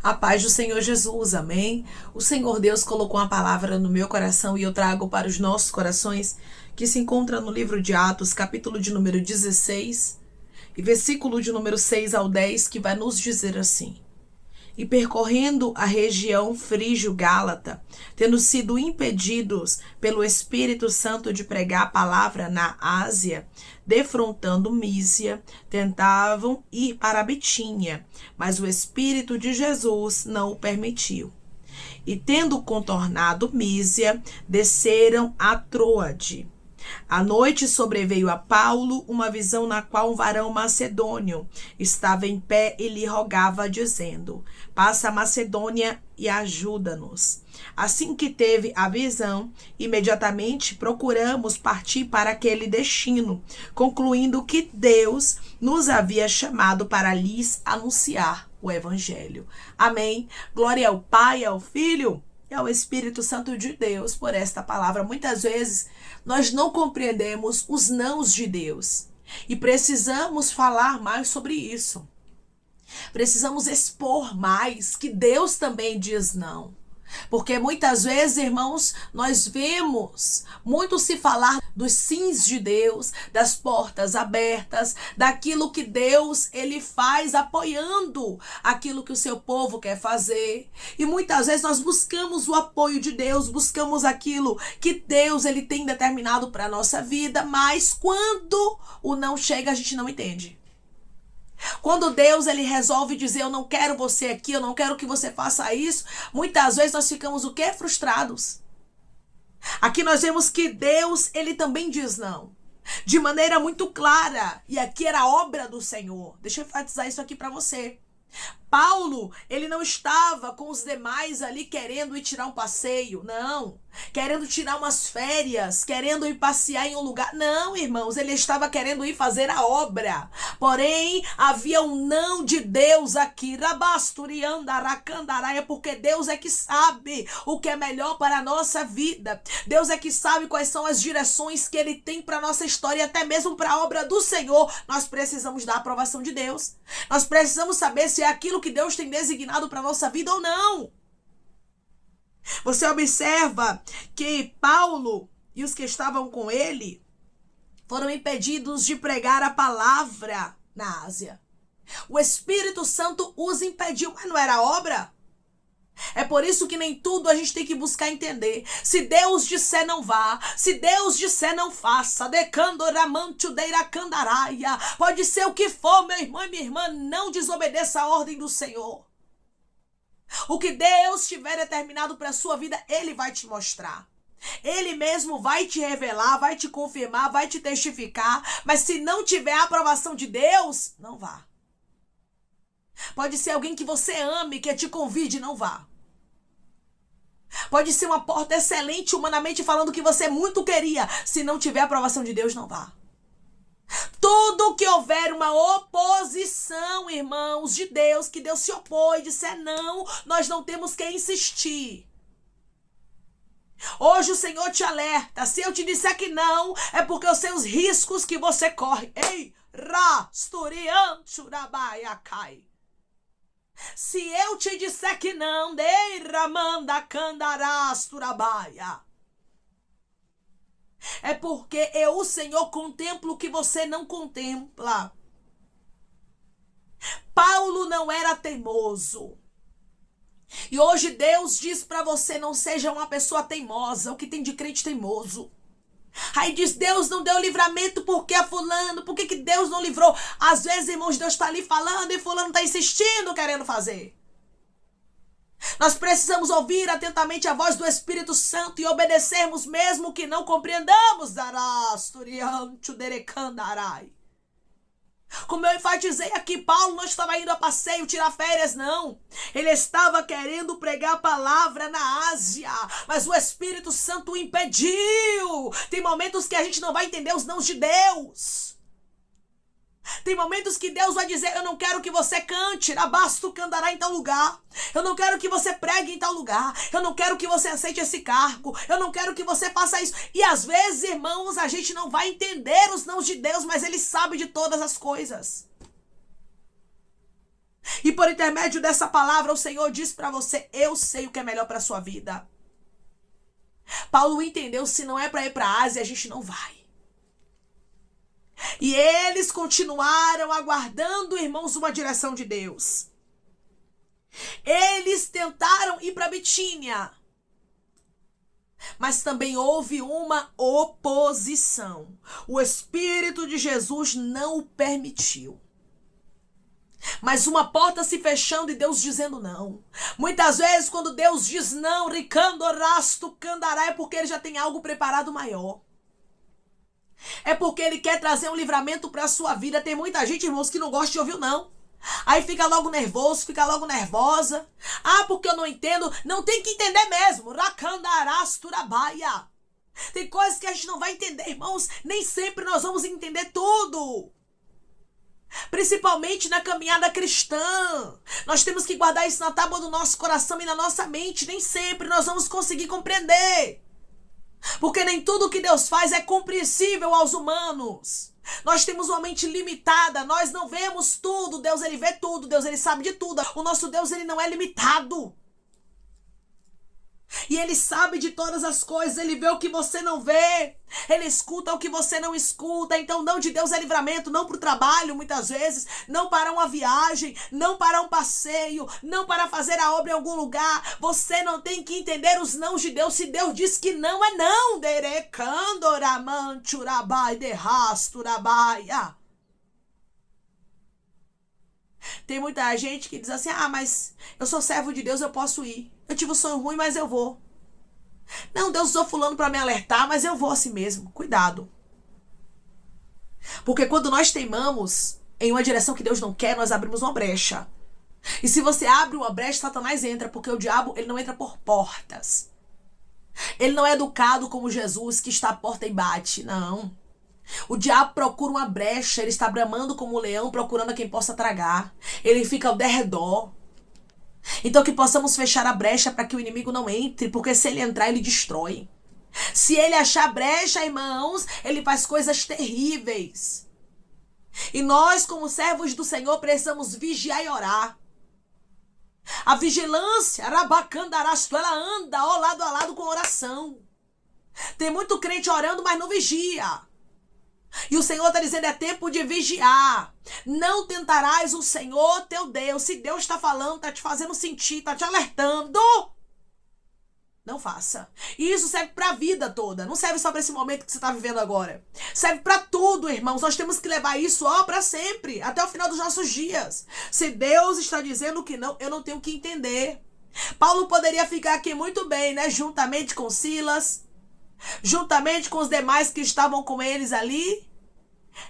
A paz do Senhor Jesus, amém? O Senhor Deus colocou uma palavra no meu coração e eu trago para os nossos corações, que se encontra no livro de Atos, capítulo de número 16, e versículo de número 6 ao 10, que vai nos dizer assim: E percorrendo a região frígio-gálata, tendo sido impedidos pelo Espírito Santo de pregar a palavra na Ásia, defrontando Mísia, tentavam ir para a Bitínia, mas o Espírito de Jesus não o permitiu. E tendo contornado Mísia, desceram a Troade. À noite sobreveio a Paulo uma visão na qual um varão macedônio estava em pé e lhe rogava, dizendo: Passa a Macedônia e ajuda-nos. Assim que teve a visão, imediatamente procuramos partir para aquele destino, concluindo que Deus nos havia chamado para lhes anunciar o Evangelho. Amém. Glória ao Pai, ao Filho e ao Espírito Santo de Deus por esta palavra. Muitas vezes nós não compreendemos os nãos de Deus e precisamos falar mais sobre isso. Precisamos expor mais que Deus também diz não. Porque muitas vezes, irmãos, nós vemos muito se falar dos sims de Deus, das portas abertas, daquilo que Deus ele faz apoiando aquilo que o seu povo quer fazer. E muitas vezes nós buscamos o apoio de Deus, buscamos aquilo que Deus ele tem determinado para a nossa vida, mas quando o não chega, a gente não entende. Quando Deus ele resolve dizer: eu não quero você aqui, eu não quero que você faça isso, muitas vezes nós ficamos o quê? Frustrados. Aqui nós vemos que Deus ele também diz não, de maneira muito clara, e aqui era a obra do Senhor. Deixa eu enfatizar isso aqui para você. Paulo, ele não estava com os demais ali querendo ir tirar um passeio, não. Querendo tirar umas férias, querendo ir passear em um lugar. Não, irmãos, ele estava querendo ir fazer a obra. Porém, havia um não de Deus aqui. Rabasturiandaracandarai, porque Deus é que sabe o que é melhor para a nossa vida. Deus é que sabe quais são as direções que ele tem para a nossa história e até mesmo para a obra do Senhor. Nós precisamos da aprovação de Deus. Nós precisamos saber se é aquilo que Deus tem designado para a nossa vida ou não. Você observa que Paulo e os que estavam com ele foram impedidos de pregar a palavra na Ásia. O Espírito Santo os impediu, mas não era obra. É por isso que nem tudo a gente tem que buscar entender. Se Deus disser não vá, se Deus disser não faça, pode ser o que for, meu irmão e minha irmã, não desobedeça a ordem do Senhor. O que Deus tiver determinado para a sua vida, Ele vai te mostrar. Ele mesmo vai te revelar, vai te confirmar, vai te testificar. Mas se não tiver a aprovação de Deus, não vá. Pode ser alguém que você ame, que te convide, não vá. Pode ser uma porta excelente, humanamente falando, que você muito queria. Se não tiver a aprovação de Deus, não vá. Tudo que houver uma oposição, irmãos, de Deus, que Deus se opõe, disser não, nós não temos que insistir. Hoje o Senhor te alerta. Se eu te disser que não, é porque eu sei os riscos que você corre. Ei, rasturianchurabaiacai. Se eu te disser que não, é porque eu, o Senhor, contemplo o que você não contempla. Paulo não era teimoso. E hoje Deus diz para você: não seja uma pessoa teimosa. O que tem de crente teimoso? Aí diz: Deus não deu livramento porque a fulano. Por que Deus não livrou? Às vezes, irmãos, Deus está ali falando e fulano está insistindo, querendo fazer. Nós precisamos ouvir atentamente a voz do Espírito Santo e obedecermos mesmo que não compreendamos. Como eu enfatizei aqui, Paulo não estava indo a passeio, tirar férias, não. Ele estava querendo pregar a palavra na Ásia, mas o Espírito Santo o impediu. Tem momentos que a gente não vai entender os nãos de Deus. Tem momentos que Deus vai dizer: eu não quero que você cante, abasto candará em tal lugar. Eu não quero que você pregue em tal lugar. Eu não quero que você aceite esse cargo. Eu não quero que você faça isso. E às vezes, irmãos, a gente não vai entender os nãos de Deus, mas Ele sabe de todas as coisas. E por intermédio dessa palavra, o Senhor diz para você: eu sei o que é melhor para a sua vida. Paulo entendeu, se não é para ir para a Ásia, a gente não vai. E eles continuaram aguardando, irmãos, uma direção de Deus. Eles tentaram ir para Bitínia, mas também houve uma oposição. O Espírito de Jesus não o permitiu. Mas uma porta se fechando e Deus dizendo não. Muitas vezes quando Deus diz não, ricandorasto candará, é porque Ele já tem algo preparado maior. É porque Ele quer trazer um livramento para a sua vida. Tem muita gente, irmãos, que não gosta de ouvir o não. Aí fica logo nervoso, fica logo nervosa. Ah, porque eu não entendo. Não tem que entender mesmo. Racandarasturabaia. Tem coisas que a gente não vai entender, irmãos. Nem sempre nós vamos entender tudo. Principalmente na caminhada cristã. Nós temos que guardar isso na tábua do nosso coração e na nossa mente. Nem sempre nós vamos conseguir compreender. Porque nem tudo que Deus faz é compreensível aos humanos. Nós temos uma mente limitada, nós não vemos tudo. Deus, Ele vê tudo, Deus, Ele sabe de tudo. O nosso Deus, Ele não é limitado. E Ele sabe de todas as coisas, Ele vê o que você não vê. Ele escuta o que você não escuta. Então não de Deus é livramento, não para o trabalho muitas vezes, não para uma viagem, não para um passeio, não para fazer a obra em algum lugar. Você não tem que entender os nãos de Deus. Se Deus diz que não, é não. Tem muita gente que diz assim: ah, mas eu sou servo de Deus, eu posso ir. Eu tive um sonho ruim, mas eu vou. Não, Deus usou fulano para me alertar, mas eu vou assim mesmo. Cuidado. Porque quando nós teimamos em uma direção que Deus não quer, nós abrimos uma brecha. E se você abre uma brecha, Satanás entra, porque o diabo, ele não entra por portas. Ele não é educado como Jesus, que está à porta e bate. Não. O diabo procura uma brecha, ele está bramando como um leão, procurando a quem possa tragar. Ele fica ao derredor. Então que possamos fechar a brecha para que o inimigo não entre, porque se ele entrar, ele destrói. Se ele achar brecha, irmãos, ele faz coisas terríveis. E nós, como servos do Senhor, precisamos vigiar e orar. A vigilância, rabacandarasto, ela anda ó, lado a lado com oração. Tem muito crente orando, mas não vigia. E o Senhor está dizendo: é tempo de vigiar. Não tentarás o Senhor teu Deus. Se Deus está falando, está te fazendo sentir, está te alertando, não faça. E isso serve para a vida toda. Não serve só para esse momento que você está vivendo agora. Serve para tudo, irmãos. Nós temos que levar isso para sempre, até o final dos nossos dias. Se Deus está dizendo que não, eu não tenho que entender. Paulo poderia ficar aqui muito bem, né? Juntamente com Silas, juntamente com os demais que estavam com eles ali,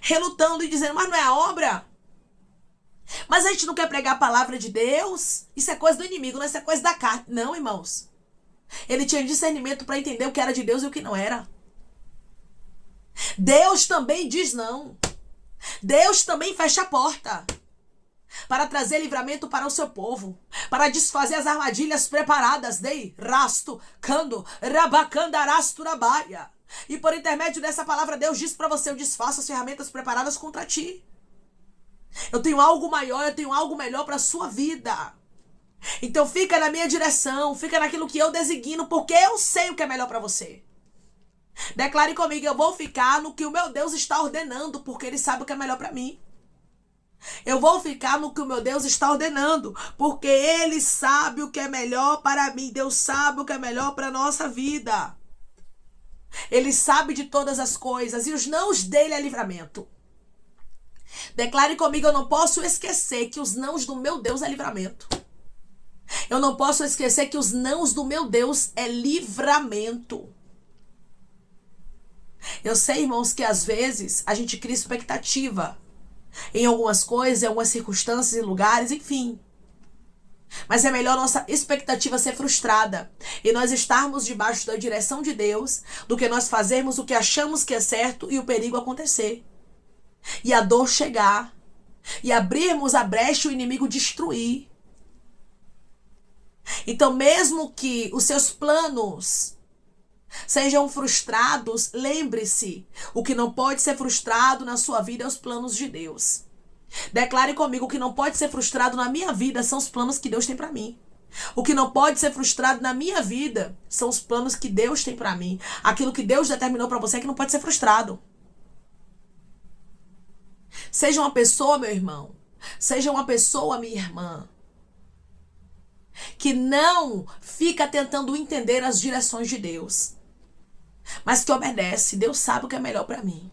relutando e dizendo: mas não é a obra? Mas a gente não quer pregar a palavra de Deus? Isso é coisa do inimigo, não é? Isso é coisa da carne. Não, irmãos. Ele tinha discernimento para entender o que era de Deus e o que não era. Deus também diz não. Deus também fecha a porta para trazer livramento para o seu povo, para desfazer as armadilhas preparadas de rasto, cando, rabacandarasturabaia. E por intermédio dessa palavra, Deus diz para você: eu desfaço as ferramentas preparadas contra ti. Eu tenho algo maior, eu tenho algo melhor para a sua vida. Então fica na minha direção, fica naquilo que eu designo, porque eu sei o que é melhor para você. Declare comigo: eu vou ficar no que o meu Deus está ordenando, porque Ele sabe o que é melhor para mim. Eu vou ficar no que o meu Deus está ordenando, porque Ele sabe o que é melhor para mim. Deus sabe o que é melhor para a nossa vida. Ele sabe de todas as coisas e os nãos dele é livramento. Declare comigo: eu não posso esquecer que os nãos do meu Deus é livramento. Eu não posso esquecer que os nãos do meu Deus é livramento. Eu sei, irmãos, que às vezes a gente cria expectativa em algumas coisas, em algumas circunstâncias, em lugares, enfim. Mas é melhor nossa expectativa ser frustrada e nós estarmos debaixo da direção de Deus do que nós fazermos o que achamos que é certo e o perigo acontecer. E a dor chegar. E abrirmos a brecha e o inimigo destruir. Então, mesmo que os seus planos sejam frustrados, lembre-se: o que não pode ser frustrado na sua vida é os planos de Deus. Declare comigo: o que não pode ser frustrado na minha vida são os planos que Deus tem para mim. O que não pode ser frustrado na minha vida são os planos que Deus tem para mim. Aquilo que Deus determinou para você é que não pode ser frustrado. Seja uma pessoa, meu irmão, seja uma pessoa, minha irmã, que não fica tentando entender as direções de Deus, mas que obedece. Deus sabe o que é melhor para mim.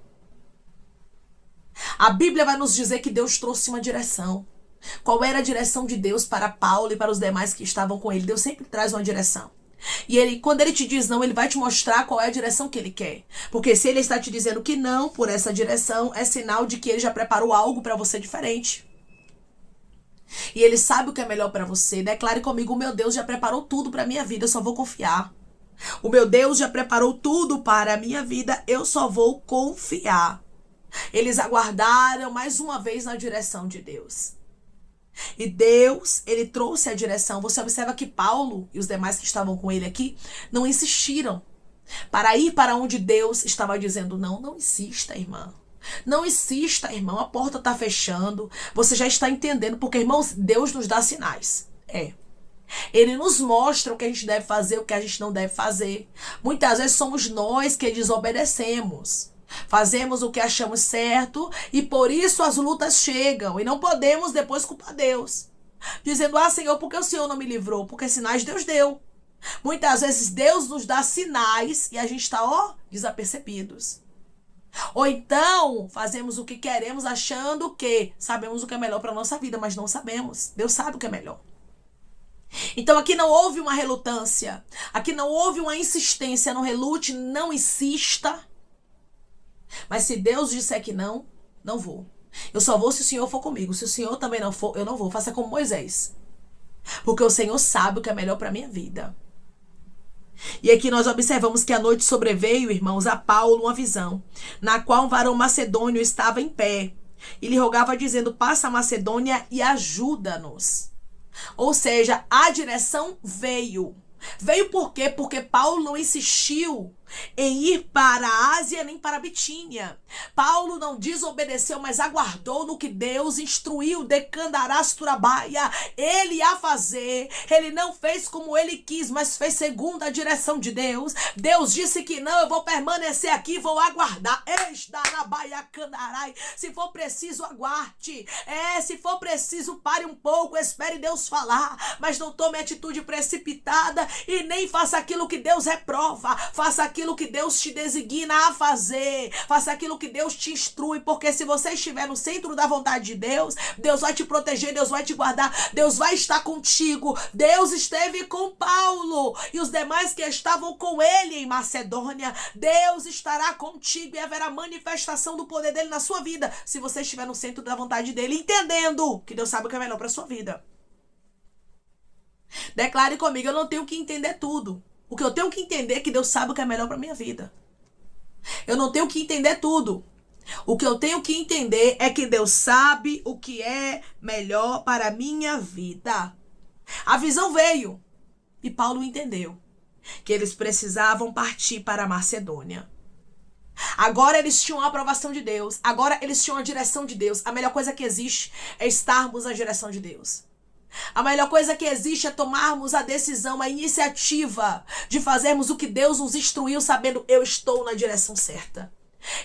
A Bíblia vai nos dizer que Deus trouxe uma direção. Qual era a direção de Deus para Paulo e para os demais que estavam com ele? Deus sempre traz uma direção. E ele, quando ele te diz não, ele vai te mostrar qual é a direção que ele quer. Porque se ele está te dizendo que não por essa direção, é sinal de que ele já preparou algo para você diferente. E ele sabe o que é melhor para você. Declare comigo: o meu Deus já preparou tudo para a minha vida, eu só vou confiar. O meu Deus já preparou tudo para a minha vida, eu só vou confiar. Eles aguardaram mais uma vez na direção de Deus. E Deus, ele trouxe a direção. Você observa que Paulo e os demais que estavam com ele aqui não insistiram para ir para onde Deus estava dizendo não. Não insista, irmã. Não insista, irmão. A porta está fechando. Você já está entendendo. Porque, irmãos, Deus nos dá sinais. Ele nos mostra o que a gente deve fazer, o que a gente não deve fazer. Muitas vezes somos nós que desobedecemos. Fazemos o que achamos certo e por isso as lutas chegam. E não podemos depois culpar Deus, dizendo: ah, Senhor, por que o Senhor não me livrou? Porque sinais Deus deu. Muitas vezes Deus nos dá sinais e a gente está, desapercebidos. Ou então fazemos o que queremos achando que sabemos o que é melhor para a nossa vida, mas não sabemos. Deus sabe o que é melhor. Então aqui não houve uma relutância. Aqui não houve uma insistência. Não relute, não insista. Mas se Deus disser que não, não vou. Eu só vou se o Senhor for comigo. Se o Senhor também não for, eu não vou. Faça como Moisés. Porque o Senhor sabe o que é melhor para a minha vida. E aqui nós observamos que à noite sobreveio, irmãos, a Paulo uma visão, na qual um varão macedônio estava em pé. E lhe rogava dizendo: passa a Macedônia e ajuda-nos. Ou seja, a direção veio. Veio por quê? Porque Paulo não insistiu em ir para a Ásia nem para a Bitínia. Paulo não desobedeceu, mas aguardou no que Deus instruiu. Decandarás turabaia. Ele ia fazer. Ele não fez como ele quis, mas fez segundo a direção de Deus. Deus disse que não, eu vou permanecer aqui, vou aguardar. Se for preciso, aguarde. Se for preciso, pare um pouco, espere Deus falar. Mas não tome atitude precipitada e nem faça aquilo que Deus reprova. Faça aquilo que Deus te designa a fazer. Faça aquilo que Deus te instrui, porque se você estiver no centro da vontade de Deus, Deus vai te proteger, Deus vai te guardar, Deus vai estar contigo. Deus esteve com Paulo e os demais que estavam com ele em Macedônia. Deus estará contigo e haverá manifestação do poder dele na sua vida, se você estiver no centro da vontade dele, entendendo que Deus sabe o que é melhor para a sua vida. Declare comigo: eu não tenho que entender tudo. O que eu tenho que entender é que Deus sabe o que é melhor para minha vida. Eu não tenho que entender tudo. O que eu tenho que entender é que Deus sabe o que é melhor para a minha vida. A visão veio e Paulo entendeu que eles precisavam partir para a Macedônia. Agora eles tinham a aprovação de Deus. Agora eles tinham a direção de Deus. A melhor coisa que existe é estarmos na direção de Deus. A melhor coisa que existe é tomarmos a decisão, a iniciativa de fazermos o que Deus nos instruiu, sabendo: eu estou na direção certa.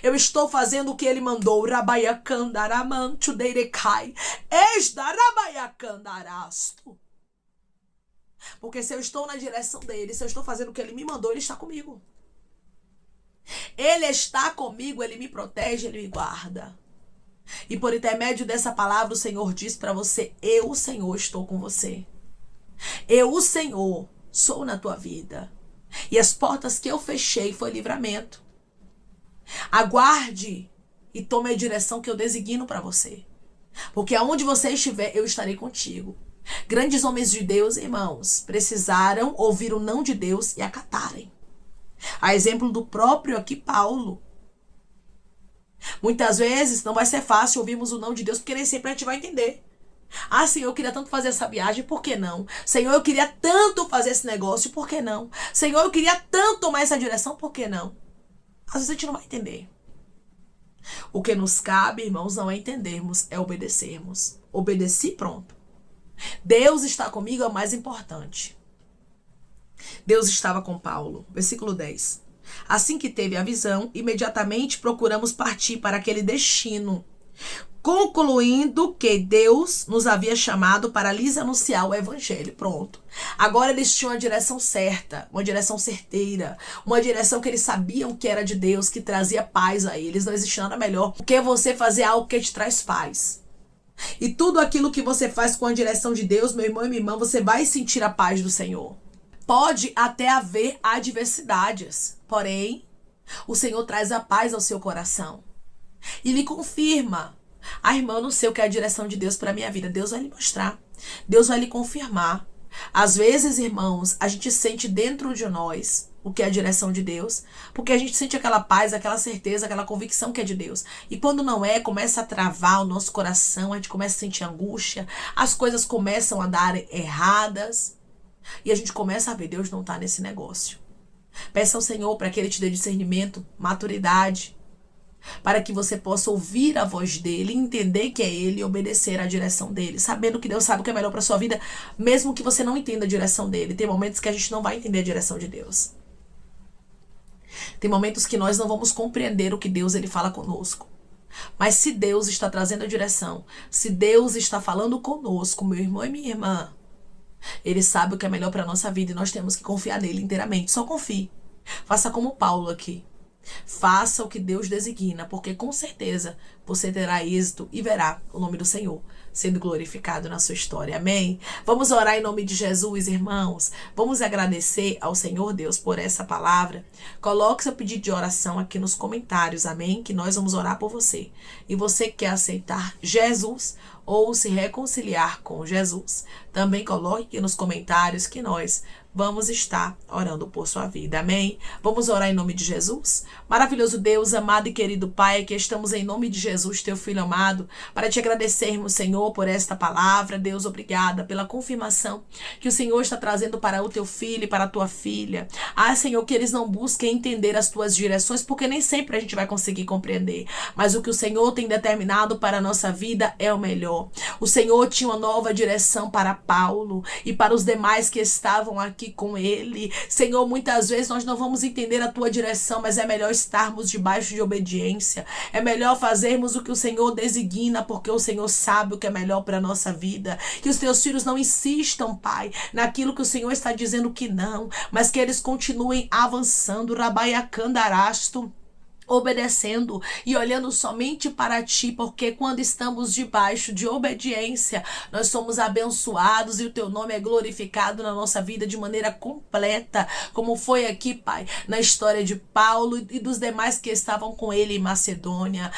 Eu estou fazendo o que Ele mandou. Porque se eu estou na direção dele, se eu estou fazendo o que Ele me mandou, Ele está comigo. Ele está comigo, Ele me protege, Ele me guarda. E por intermédio dessa palavra, o Senhor diz para você: eu, o Senhor, estou com você. Eu, o Senhor, sou na tua vida. E as portas que eu fechei foi livramento. Aguarde e tome a direção que eu designo para você. Porque aonde você estiver, eu estarei contigo. Grandes homens de Deus, irmãos, precisaram ouvir o não de Deus e acatarem. A exemplo do próprio aqui Paulo. Muitas vezes não vai ser fácil ouvirmos o não de Deus, porque nem sempre a gente vai entender. Ah, Senhor, eu queria tanto fazer essa viagem, por que não? Senhor, eu queria tanto fazer esse negócio, por que não? Senhor, eu queria tanto tomar essa direção, por que não? Às vezes a gente não vai entender. O que nos cabe, irmãos, não é entendermos, é obedecermos. Obedeci, pronto. Deus está comigo é o mais importante. Deus estava com Paulo. Versículo 10. Assim que teve a visão, imediatamente procuramos partir para aquele destino, concluindo que Deus nos havia chamado para lhes anunciar o evangelho. Pronto. Agora eles tinham a direção certa, uma direção certeira, uma direção que eles sabiam que era de Deus, que trazia paz a eles. Não existe nada melhor do que você fazer algo que te traz paz. E tudo aquilo que você faz com a direção de Deus, meu irmão e minha irmã, você vai sentir a paz do Senhor. Pode até haver adversidades, porém, o Senhor traz a paz ao seu coração e lhe confirma. Irmã, eu não sei o que é a direção de Deus para a minha vida. Deus vai lhe mostrar. Deus vai lhe confirmar. Às vezes, irmãos, a gente sente dentro de nós o que é a direção de Deus, porque a gente sente aquela paz, aquela certeza, aquela convicção que é de Deus. E quando não é, começa a travar o nosso coração, a gente começa a sentir angústia, as coisas começam a dar erradas. E a gente começa a ver, Deus não está nesse negócio. Peça ao Senhor para que Ele te dê discernimento, maturidade, para que você possa ouvir a voz dEle, entender que é Ele e obedecer à direção dEle, sabendo que Deus sabe o que é melhor para sua vida, mesmo que você não entenda a direção dEle. Tem momentos que a gente não vai entender a direção de Deus. Tem momentos que nós não vamos compreender o que Deus Ele fala conosco. Mas se Deus está trazendo a direção, se Deus está falando conosco, meu irmão e minha irmã, Ele sabe o que é melhor para a nossa vida e nós temos que confiar nele inteiramente. Só confie. Faça como Paulo aqui. Faça o que Deus designa, porque com certeza você terá êxito e verá o nome do Senhor sendo glorificado na sua história. Amém? Vamos orar em nome de Jesus, irmãos. Vamos agradecer ao Senhor Deus por essa palavra. Coloque seu pedido de oração aqui nos comentários, amém? Que nós vamos orar por você. E você que quer aceitar Jesus ou se reconciliar com Jesus, também coloque aqui nos comentários que nós vamos estar orando por sua vida, amém? Vamos orar em nome de Jesus? Maravilhoso Deus, amado e querido Pai, que estamos em nome de Jesus, teu Filho amado, para te agradecermos, Senhor, por esta palavra. Deus, obrigada pela confirmação que o Senhor está trazendo para o teu filho e para a tua filha. Senhor, que eles não busquem entender as tuas direções, porque nem sempre a gente vai conseguir compreender, mas o que o Senhor tem determinado para a nossa vida é o melhor. O Senhor tinha uma nova direção para Paulo e para os demais que estavam aqui com ele. Senhor, muitas vezes nós não vamos entender a tua direção, mas é melhor estarmos debaixo de obediência. É melhor fazermos o que o Senhor designa, porque o Senhor sabe o que é melhor para a nossa vida. Que os teus filhos não insistam, Pai, naquilo que o Senhor está dizendo que não, mas que eles continuem avançando. Rabaiacandarasto, obedecendo e olhando somente para ti, porque quando estamos debaixo de obediência, nós somos abençoados e o teu nome é glorificado na nossa vida de maneira completa, como foi aqui, Pai, na história de Paulo e dos demais que estavam com ele em Macedônia.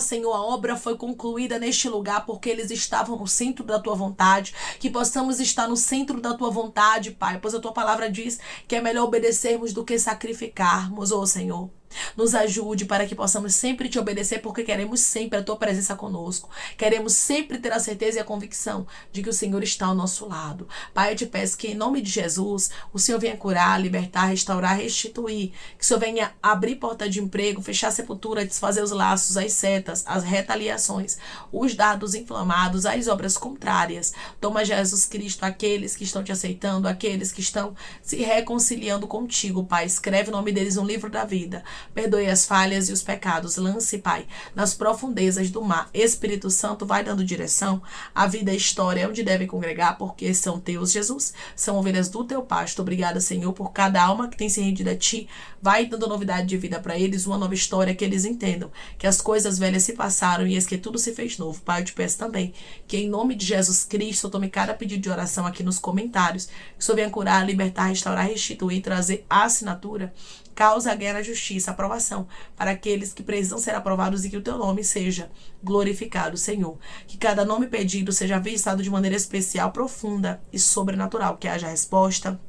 Senhor, a obra foi concluída neste lugar porque eles estavam no centro da tua vontade. Que possamos estar no centro da tua vontade, Pai, pois a tua palavra diz que é melhor obedecermos do que sacrificarmos, Senhor. Nos ajude para que possamos sempre te obedecer, porque queremos sempre a tua presença conosco. Queremos sempre ter a certeza e a convicção de que o Senhor está ao nosso lado. Pai, eu te peço que em nome de Jesus, o Senhor venha curar, libertar, restaurar, restituir. Que o Senhor venha abrir porta de emprego, fechar a sepultura, desfazer os laços, as setas, as retaliações, os dardos inflamados, as obras contrárias. Toma, Jesus Cristo, aqueles que estão te aceitando, aqueles que estão se reconciliando contigo, Pai. Escreve o nome deles no livro da vida. Perdoe as falhas e os pecados. Lance, Pai, nas profundezas do mar. Espírito Santo, vai dando direção. A vida e a história é onde deve congregar, porque são teus, Jesus. São ovelhas do teu pasto. Obrigada, Senhor, por cada alma que tem se rendido a ti. Vai dando novidade de vida para eles, uma nova história, que eles entendam que as coisas velhas se passaram e eis que tudo se fez novo. Pai, eu te peço também que em nome de Jesus Cristo, eu tome cada pedido de oração aqui nos comentários. Que o Senhor venha curar, libertar, restaurar, restituir, trazer a assinatura, causa, guerra, justiça, aprovação para aqueles que precisam ser aprovados e que o teu nome seja glorificado, Senhor. Que cada nome pedido seja visitado de maneira especial, profunda e sobrenatural. Que haja resposta,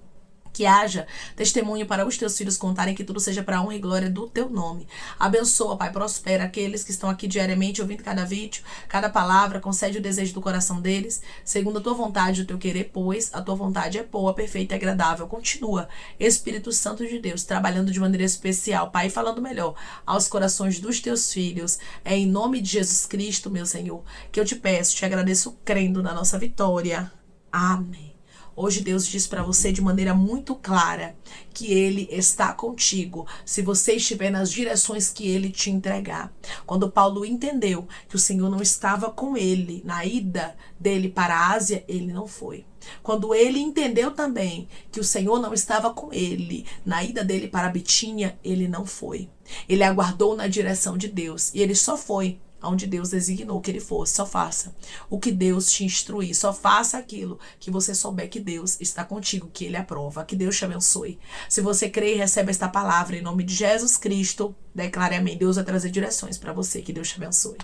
Que haja testemunho para os teus filhos contarem, que tudo seja para a honra e glória do teu nome. Abençoa, Pai, prospera aqueles que estão aqui diariamente ouvindo cada vídeo, cada palavra, concede o desejo do coração deles, segundo a tua vontade e o teu querer, pois a tua vontade é boa, perfeita e agradável. Continua, Espírito Santo de Deus, trabalhando de maneira especial, Pai, falando melhor aos corações dos teus filhos. É em nome de Jesus Cristo, meu Senhor, que eu te peço, te agradeço crendo na nossa vitória. Amém. Hoje Deus diz para você de maneira muito clara que Ele está contigo, se você estiver nas direções que Ele te entregar. Quando Paulo entendeu que o Senhor não estava com ele na ida dele para a Ásia, ele não foi. Quando ele entendeu também que o Senhor não estava com ele na ida dele para a Bitínia, ele não foi. Ele aguardou na direção de Deus e ele só foi onde Deus designou que ele fosse. Só faça o que Deus te instruir. Só faça aquilo que você souber que Deus está contigo, que Ele aprova. Que Deus te abençoe. Se você crê e recebe esta palavra em nome de Jesus Cristo, declare amém. Deus vai trazer direções para você. Que Deus te abençoe.